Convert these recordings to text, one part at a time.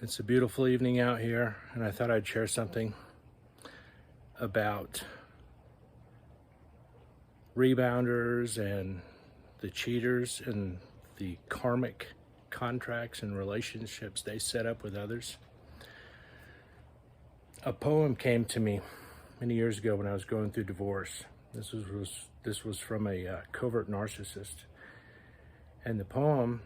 It's a beautiful evening out here, and I thought I'd share something about rebounders and the cheaters and the karmic contracts and relationships they set up with others. A poem came to me many years ago when I was going through divorce. This was from a covert narcissist, and the poem,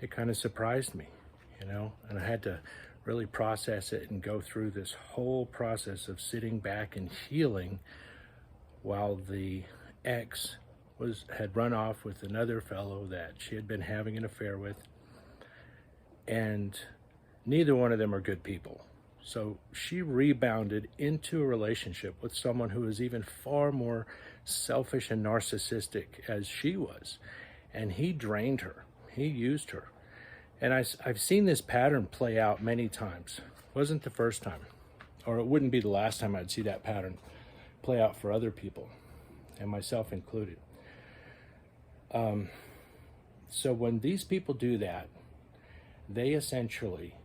it kind of surprised me, and I had to really process it and go through this whole process of sitting back and healing while the ex had run off with another fellow that she had been having an affair with, and neither one of them are good people. So she rebounded into a relationship with someone who was even far more selfish and narcissistic as she was, and he drained her, he used her. And I've seen this pattern play out many times. It wasn't the first time, or it wouldn't be the last time I'd see that pattern play out for other people, and myself included. So when these people do that, they essentially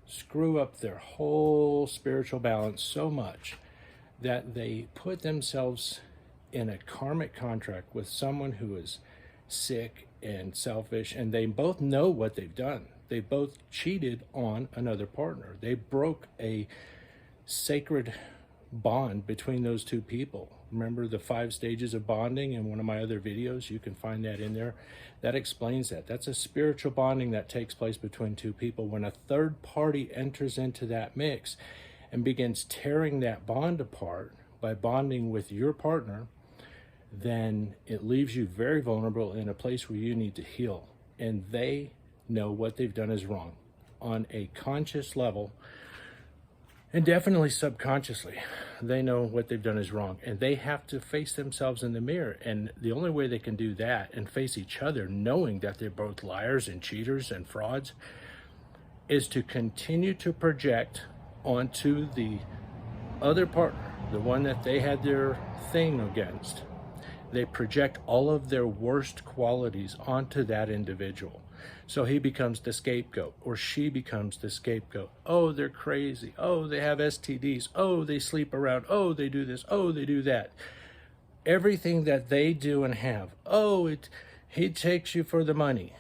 screw up their whole spiritual balance so much that they put themselves in a karmic contract with someone who is sick and selfish, and they both know what they've done. They both cheated on another partner. They broke a sacred bond between those two people. Remember the 5 stages of bonding in one of my other videos? You can find that in there. That explains that. That's a spiritual bonding that takes place between two people. When a third party enters into that mix and begins tearing that bond apart by bonding with your partner, then it leaves you very vulnerable in a place where you need to heal. And they know what they've done is wrong on a conscious level, and definitely subconsciously. They know what they've done is wrong, and they have to face themselves in the mirror. And the only way they can do that and face each other, knowing that they're both liars and cheaters and frauds, is to continue to project onto the other partner, the one that they had their thing against. They project all of their worst qualities onto that individual. So he becomes the scapegoat, or she becomes the scapegoat. Oh, they're crazy. Oh, they have STDs. Oh, they sleep around. Oh, they do this. Oh, they do that. Everything that they do and have. Oh, he takes you for the money.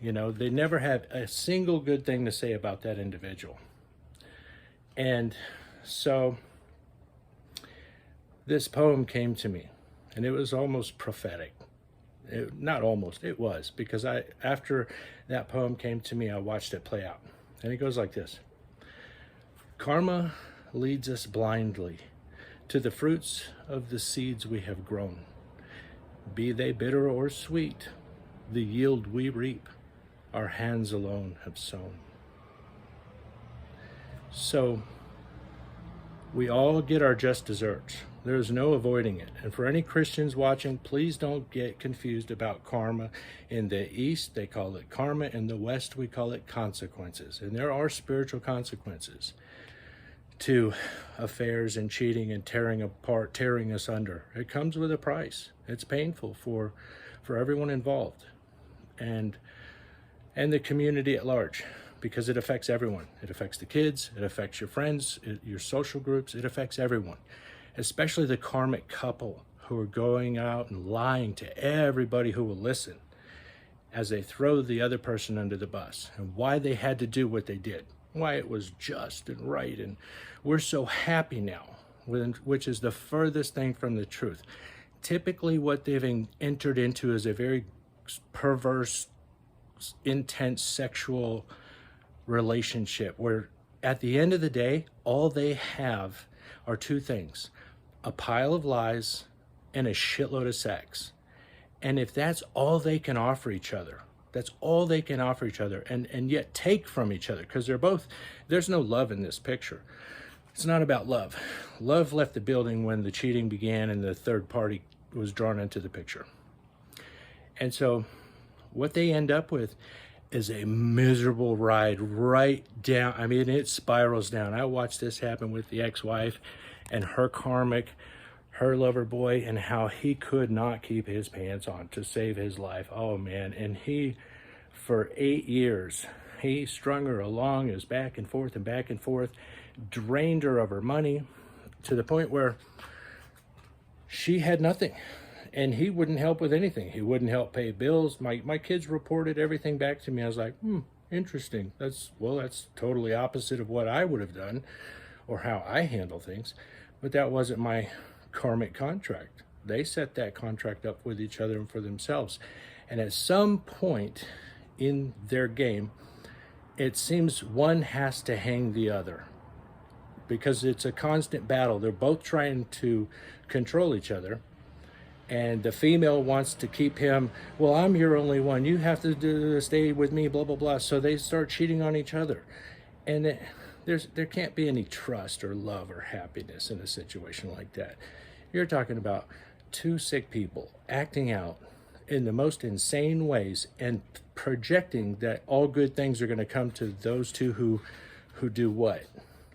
They never have a single good thing to say about that individual. And so this poem came to me, and it was almost prophetic. Not almost, it was, because after that poem came to me, I watched it play out. And it goes like this. Karma leads us blindly to the fruits of the seeds we have grown. Be they bitter or sweet, the yield we reap, our hands alone have sown. So we all get our just desserts. There's no avoiding it. And for any Christians watching, please don't get confused about karma. In the East, they call it karma. In the West, we call it consequences. And there are spiritual consequences to affairs and cheating and tearing apart, tearing us under. It comes with a price. It's painful for everyone involved and the community at large, because it affects everyone. It affects the kids, it affects your friends, your social groups, it affects everyone. Especially the karmic couple who are going out and lying to everybody who will listen as they throw the other person under the bus, and why they had to do what they did, why it was just and right, and we're so happy now, which is the furthest thing from the truth. Typically what they've entered into is a very perverse, intense sexual relationship where at the end of the day, all they have are two things: a pile of lies and a shitload of sex. And if that's all they can offer each other, that's all they can offer each other, and yet take from each other, because there's no love in this picture. It's not about love. Love left the building when the cheating began and the third party was drawn into the picture. And so what they end up with is a miserable ride right down. I mean, it spirals down. I watched this happen with the ex-wife and her karmic, her lover boy, and how he could not keep his pants on to save his life. Oh man. And he, for 8 years, he strung her along, is back and forth and back and forth, drained her of her money to the point where she had nothing. And he wouldn't help with anything. He wouldn't help pay bills. My kids reported everything back to me. I was like, interesting. That's totally opposite of what I would have done or how I handle things. But that wasn't my karmic contract. They set that contract up with each other and for themselves. And at some point in their game, it seems one has to hang the other, because it's a constant battle. They're both trying to control each other. And the female wants to keep him, well, I'm your only one. You have to stay with me, blah, blah, blah. So they start cheating on each other. And there can't be any trust or love or happiness in a situation like that. You're talking about two sick people acting out in the most insane ways and projecting that all good things are going to come to those two who do what?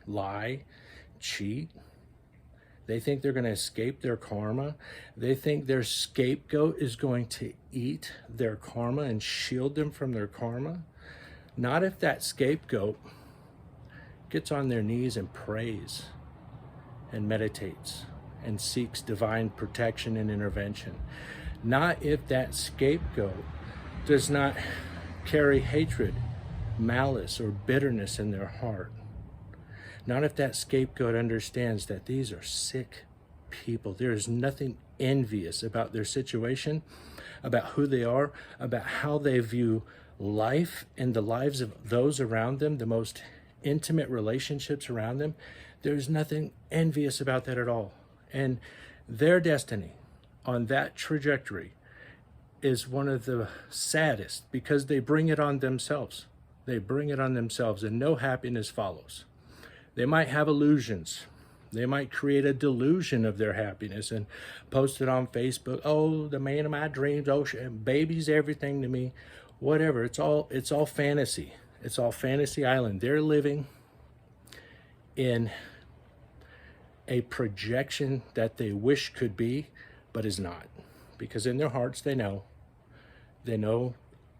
Lie, cheat. They think they're going to escape their karma. They think their scapegoat is going to eat their karma and shield them from their karma. Not if that scapegoat gets on their knees and prays and meditates and seeks divine protection and intervention. Not if that scapegoat does not carry hatred, malice, or bitterness in their heart. Not if that scapegoat understands that these are sick people. There is nothing envious about their situation, about who they are, about how they view life and the lives of those around them, the most intimate relationships around them. There's nothing envious about that at all. And their destiny on that trajectory is one of the saddest, because they bring it on themselves. They bring it on themselves, and no happiness follows. They might have illusions. They might create a delusion of their happiness and post it on Facebook. Oh, the man of my dreams. Oh, baby's everything to me. Whatever. It's all fantasy. It's all fantasy island. They're living in a projection that they wish could be, but is not. Because in their hearts, they know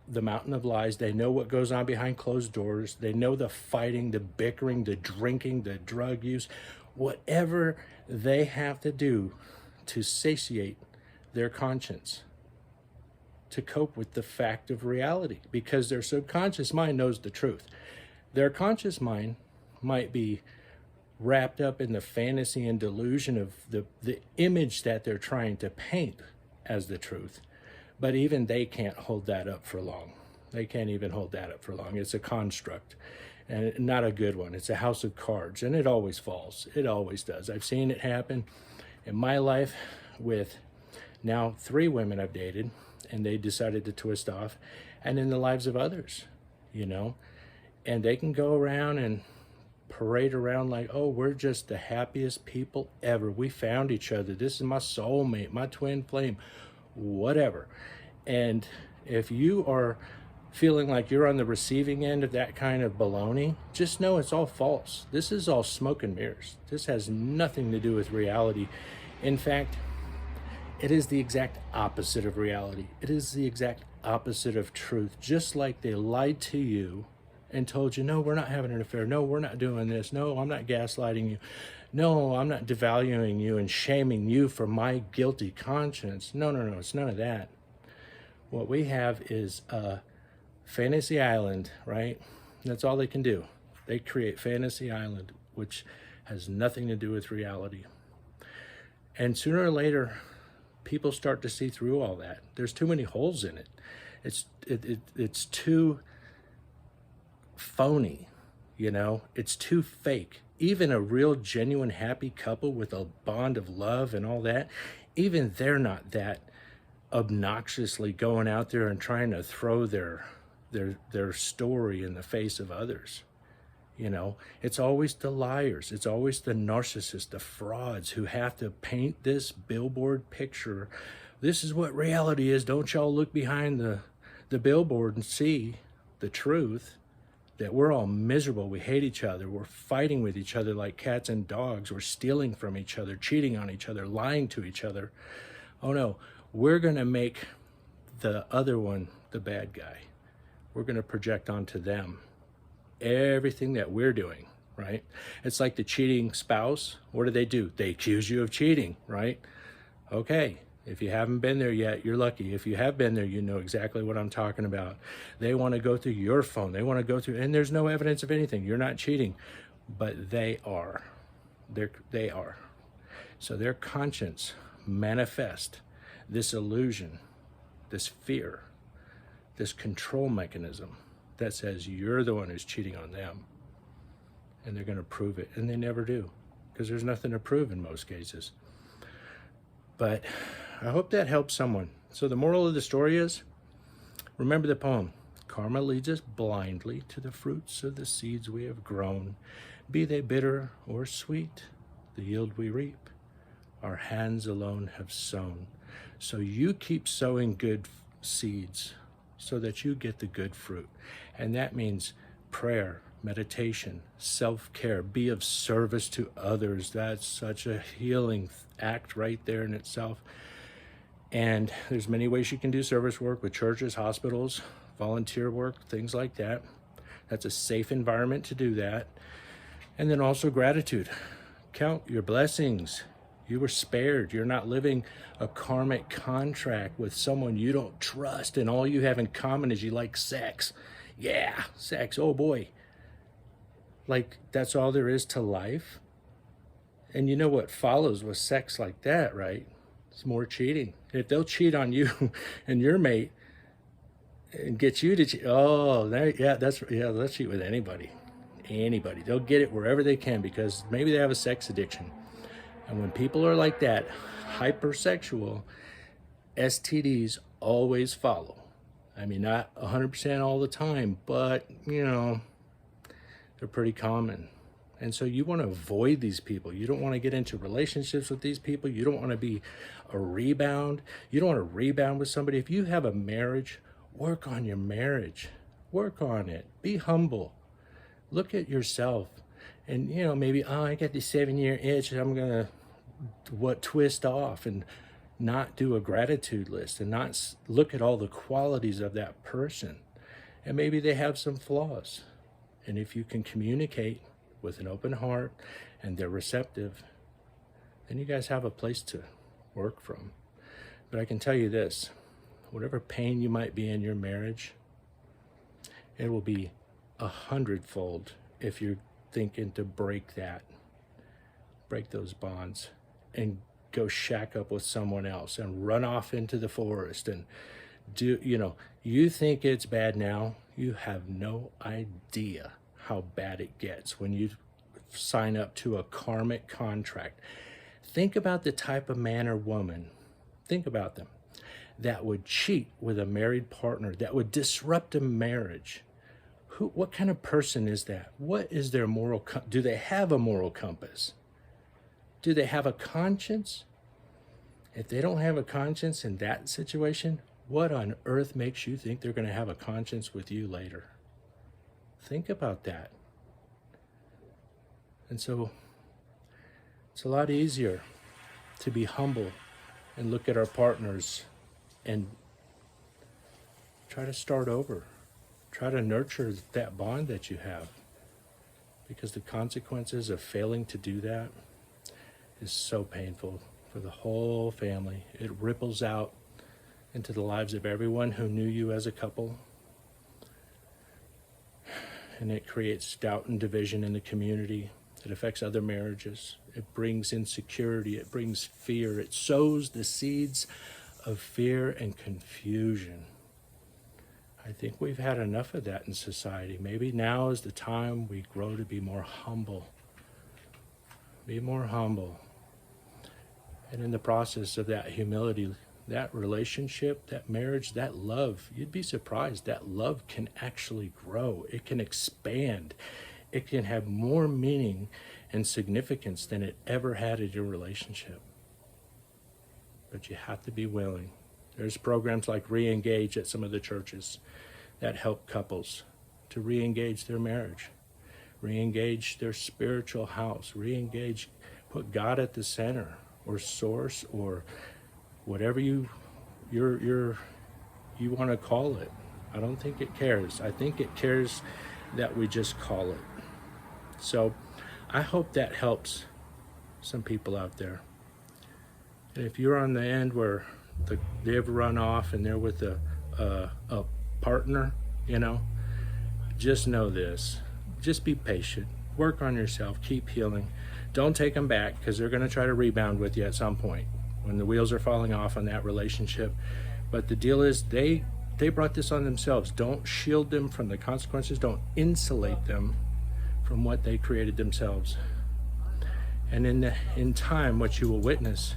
the mountain of lies. They know what goes on behind closed doors. They know the fighting, the bickering, the drinking, the drug use, whatever they have to do to satiate their conscience, to cope with the fact of reality, because their subconscious mind knows the truth. Their conscious mind might be wrapped up in the fantasy and delusion of the image that they're trying to paint as the truth. But even they can't hold that up for long. They can't even hold that up for long. It's a construct, and not a good one. It's a house of cards, and it always falls. It always does. I've seen it happen in my life with now 3 women I've dated, and they decided to twist off, and in the lives of others, and they can go around and parade around like, oh, we're just the happiest people ever. We found each other. This is my soulmate, my twin flame, whatever. And if you are feeling like you're on the receiving end of that kind of baloney, just know it's all false. This is all smoke and mirrors. This has nothing to do with reality. In fact, it is the exact opposite of reality. It is the exact opposite of truth. Just like they lied to you and told you, no, we're not having an affair. No, we're not doing this. No, I'm not gaslighting you. No, I'm not devaluing you and shaming you for my guilty conscience. No, it's none of that. What we have is a fantasy island, right? That's all they can do. They create fantasy island, which has nothing to do with reality. And sooner or later, people start to see through all that. There's too many holes in it. It's too phony, it's too fake. Even a real genuine happy couple with a bond of love and all that, even they're not that obnoxiously going out there and trying to throw their story in the face of others. It's always the liars. It's always the narcissists, the frauds who have to paint this billboard picture. This is what reality is. Don't y'all look behind the billboard and see the truth, that we're all miserable. We hate each other. We're fighting with each other like cats and dogs. We're stealing from each other, cheating on each other, lying to each other. Oh no, we're going to make the other one the bad guy. We're going to project onto them everything that we're doing, right? It's like the cheating spouse. What do? They accuse you of cheating, right? Okay, if you haven't been there yet, you're lucky. If you have been there, you know exactly what I'm talking about. They want to go through your phone. They want to go through, and there's no evidence of anything. You're not cheating, but they are. They are. So their conscience manifest this illusion, this fear, this control mechanism that says you're the one who's cheating on them. And they're going to prove it. And they never do, because there's nothing to prove in most cases. But I hope that helps someone. So the moral of the story is, remember the poem. Karma leads us blindly to the fruits of the seeds we have grown. Be they bitter or sweet, the yield we reap, our hands alone have sown. So you keep sowing good seeds so that you get the good fruit. And that means prayer, meditation, self-care, be of service to others. That's such a healing act right there in itself. And there's many ways you can do service work with churches, hospitals, volunteer work, things like that. That's a safe environment to do that. And then also gratitude. Count your blessings. You were spared. You're not living a karmic contract with someone you don't trust, and all you have in common is you like sex. Yeah, sex, oh boy. Like, that's all there is to life. And you know what follows with sex like that, right? It's more cheating. If they'll cheat on you and your mate and get you to cheat, they'll cheat with anybody. Anybody. They'll get it wherever they can because maybe they have a sex addiction. And when people are like that, hypersexual, STDs always follow. I mean, not 100% all the time, but, you know, they're pretty common. And so you want to avoid these people. You don't want to get into relationships with these people. You don't want to be a rebound. You don't want to rebound with somebody. If you have a marriage, work on your marriage. Work on it. Be humble. Look at yourself. And, you know, maybe, I got this 7-year itch and I'm going to twist off and not do a gratitude list and not look at all the qualities of that person. And maybe they have some flaws. And if you can communicate with an open heart and they're receptive, then you guys have a place to work from. But I can tell you this, whatever pain you might be in your marriage, it will be 100-fold if you're thinking to break those bonds and go shack up with someone else and run off into the forest and do, you think it's bad now. You have no idea how bad it gets when you sign up to a karmic contract. Think about the type of man or woman, think about them, that would cheat with a married partner, that would disrupt a marriage. What kind of person is that? What is their moral, do they have a moral compass? Do they have a conscience? If they don't have a conscience in that situation, what on earth makes you think they're going to have a conscience with you later? Think about that. And so it's a lot easier to be humble and look at our partners and try to start over. Try to nurture that bond that you have, because the consequences of failing to do that is so painful for the whole family. It ripples out into the lives of everyone who knew you as a couple, and it creates doubt and division in the community. It affects other marriages. It brings insecurity. It brings fear. It sows the seeds of fear and confusion. I think we've had enough of that in society. Maybe now is the time we grow to be more humble. Be more humble. And in the process of that humility, that relationship, that marriage, that love, you'd be surprised, that love can actually grow. It can expand. It can have more meaning and significance than it ever had in your relationship. But you have to be willing. There's programs like Re-Engage at some of the churches that help couples to re-engage their marriage, re-engage their spiritual house, re-engage, put God at the center, or source, or whatever you want to call it. I don't think it cares. I think it cares that we just call it. So I hope that helps some people out there. And if you're on the end where they've run off and they're with a partner, you know, just know this. Just be patient. Work on yourself. Keep healing. Don't take them back, because they're going to try to rebound with you at some point when the wheels are falling off on that relationship. But the deal is they brought this on themselves. Don't shield them from the consequences. Don't insulate them from what they created themselves. And in time, what you will witness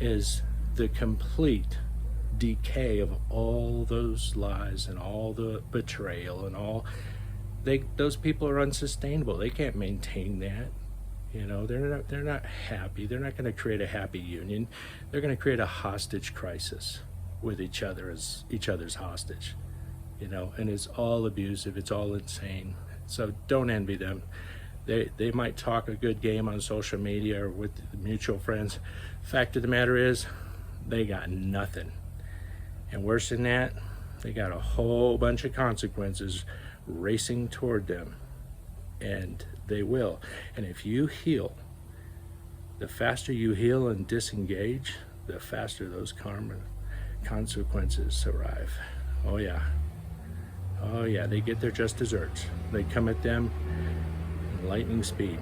is the complete decay of all those lies and all the betrayal and all. Those people are unsustainable. They can't maintain that. You know, they're not happy. They're not going to create a happy union. They're going to create a hostage crisis with each other as each other's hostage. You know, and it's all abusive. It's all insane. So don't envy them. They might talk a good game on social media or with mutual friends. Fact of the matter is, they got nothing. And worse than that, they got a whole bunch of consequences racing toward them. And they will. And if you heal, the faster you heal and disengage, the faster those karma consequences arrive. Oh yeah. Oh yeah, they get their just desserts. They come at them in lightning speed.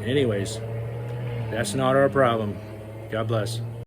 Anyways, that's not our problem. God bless.